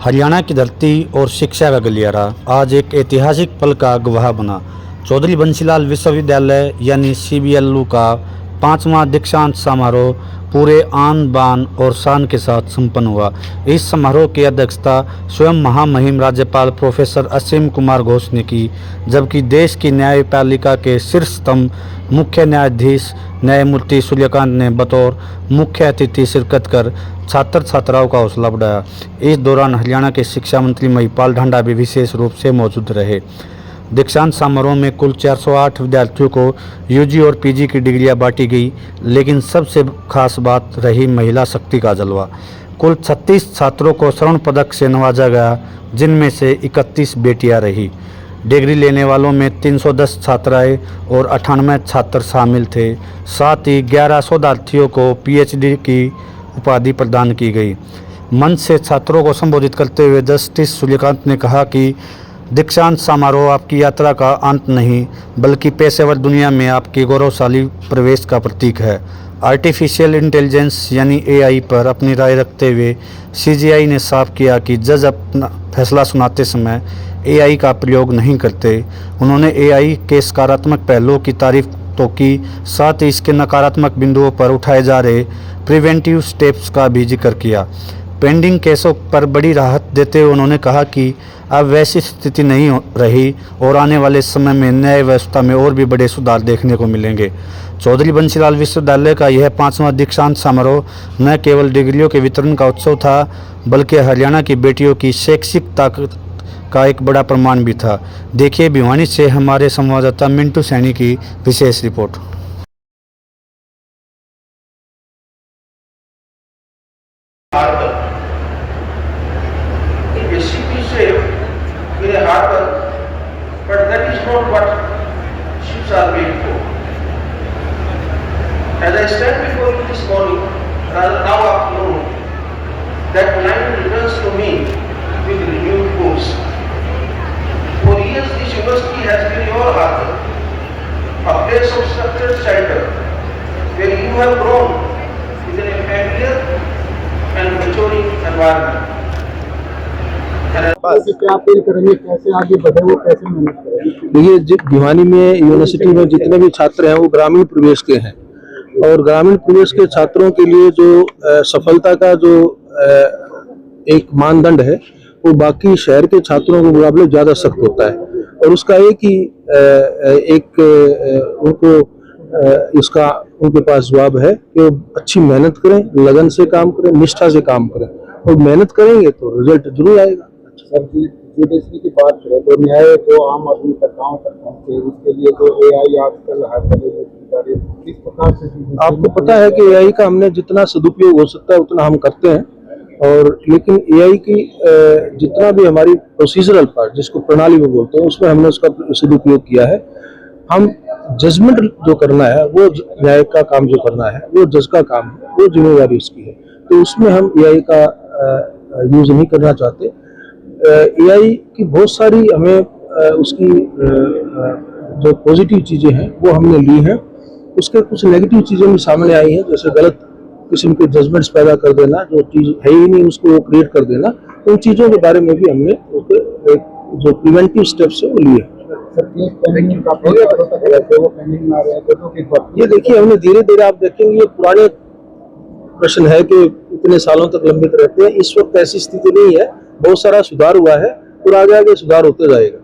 हरियाणा की धरती और शिक्षा का गलियारा आज एक ऐतिहासिक पल का गवाह बना। चौधरी बंसीलाल विश्वविद्यालय यानी CBLU का 5वां दीक्षांत समारोह पूरे आन बान और शान के साथ संपन्न हुआ। इस समारोह की अध्यक्षता स्वयं महामहिम राज्यपाल प्रोफेसर असीम कुमार घोष ने की, जबकि देश की न्यायपालिका के शीर्ष स्तंभ मुख्य न्यायाधीश न्यायमूर्ति सूर्यकांत ने बतौर मुख्य अतिथि शिरकत कर छात्र छात्राओं का हौसला बढ़ाया। इस दौरान हरियाणा के शिक्षा मंत्री महिपाल ढांडा भी विशेष रूप से मौजूद रहे। दीक्षांत समारोह में कुल 408 विद्यार्थियों को UG और PG की डिग्रियां बांटी गई, लेकिन सबसे खास बात रही महिला शक्ति का जलवा। कुल 36 छात्रों को स्वर्ण पदक से नवाजा गया, जिनमें से 31 बेटियां रही। डिग्री लेने वालों में 310 छात्राएं और 98 छात्र शामिल थे। साथ ही 11 शोधार्थियों को PhD की उपाधि प्रदान की गई। मंच से छात्रों को संबोधित करते हुए जस्टिस सूर्यकांत ने कहा कि दीक्षांत समारोह आपकी यात्रा का अंत नहीं, बल्कि पेशेवर दुनिया में आपके गौरवशाली प्रवेश का प्रतीक है। आर्टिफिशियल इंटेलिजेंस यानी AI पर अपनी राय रखते हुए CGI ने साफ किया कि जज अपना फैसला सुनाते समय AI का प्रयोग नहीं करते। उन्होंने AI के सकारात्मक पहलुओं की तारीफ तो की, साथ ही इसके नकारात्मक बिंदुओं पर उठाए जा रहे प्रिवेंटिव स्टेप्स का भी जिक्र किया। पेंडिंग केसों पर बड़ी राहत देते हुए उन्होंने कहा कि अब वैसी स्थिति नहीं रही और आने वाले समय में न्याय व्यवस्था में और भी बड़े सुधार देखने को मिलेंगे। चौधरी बंसीलाल विश्वविद्यालय का यह 5वां दीक्षांत समारोह न केवल डिग्रियों के वितरण का उत्सव था, बल्कि हरियाणा की बेटियों की शैक्षिक ताकत का एक बड़ा प्रमाण भी था। देखिए भिवानी से हमारे संवाददाता मिंटू सैनी की विशेष report. very hard work, but that is not what ships are made for. As I stand before you this morning, now afternoon, that line returns to me with renewed force. For years this university has been your harbor, a place of structured shelter, where you have grown within a familiar and maturing environment. क्या appeal करेंगे, कैसे आगे बढ़े, वो कैसे मेहनत करेंगे? देखिए, भिवानी में यूनिवर्सिटी में जितने भी छात्र हैं वो ग्रामीण प्रवेश के हैं, और ग्रामीण प्रवेश के छात्रों के लिए जो सफलता का जो एक मानदंड है वो बाकी शहर के छात्रों के मुकाबले ज़्यादा सख्त होता है। और उसका इसका उनके पास जवाब है कि वो अच्छी मेहनत करें, लगन से काम करें, निष्ठा से काम करें, और मेहनत करेंगे तो रिजल्ट जरूर आएगा। सर, जुडिशरी की बात करें तो न्याय जो आम आदमी तक गाँव तक पहुँचे, उसके लिए जो AI आजकल किस प्रकार से? आपको पता है कि AI का हमने जितना सदुपयोग हो सकता है उतना हम करते हैं, और लेकिन AI की जितना भी हमारी प्रोसीजरल पार्ट, जिसको प्रणाली में बोलते हैं, उसमें हमने उसका सदुपयोग किया है। हम जजमेंट जो करना है, वो न्याय का काम जो करना है, वो जज का काम है, वो जिम्मेदारी उसकी है, तो उसमें हम AI का यूज नहीं करना चाहते। AI की बहुत सारी हमें उसकी जो पॉजिटिव चीज़ें हैं वो हमने ली हैं, उसके कुछ नेगेटिव चीज़ें भी सामने आई हैं, जैसे गलत किस्म के जजमेंट्स पैदा कर देना, जो चीज़ है ही नहीं उसको वो क्रिएट कर देना। उन चीज़ों के बारे में भी हमने जो प्रिवेंटिव स्टेप्स है वो लिए। ये देखिए, हमने धीरे धीरे, आप देखेंगे ये पुराने प्रश्न है कि इतने सालों तक लंबित रहते हैं। इस वक्त ऐसी स्थिति नहीं है, बहुत सारा सुधार हुआ है और आगे आगे सुधार होते जाएगा।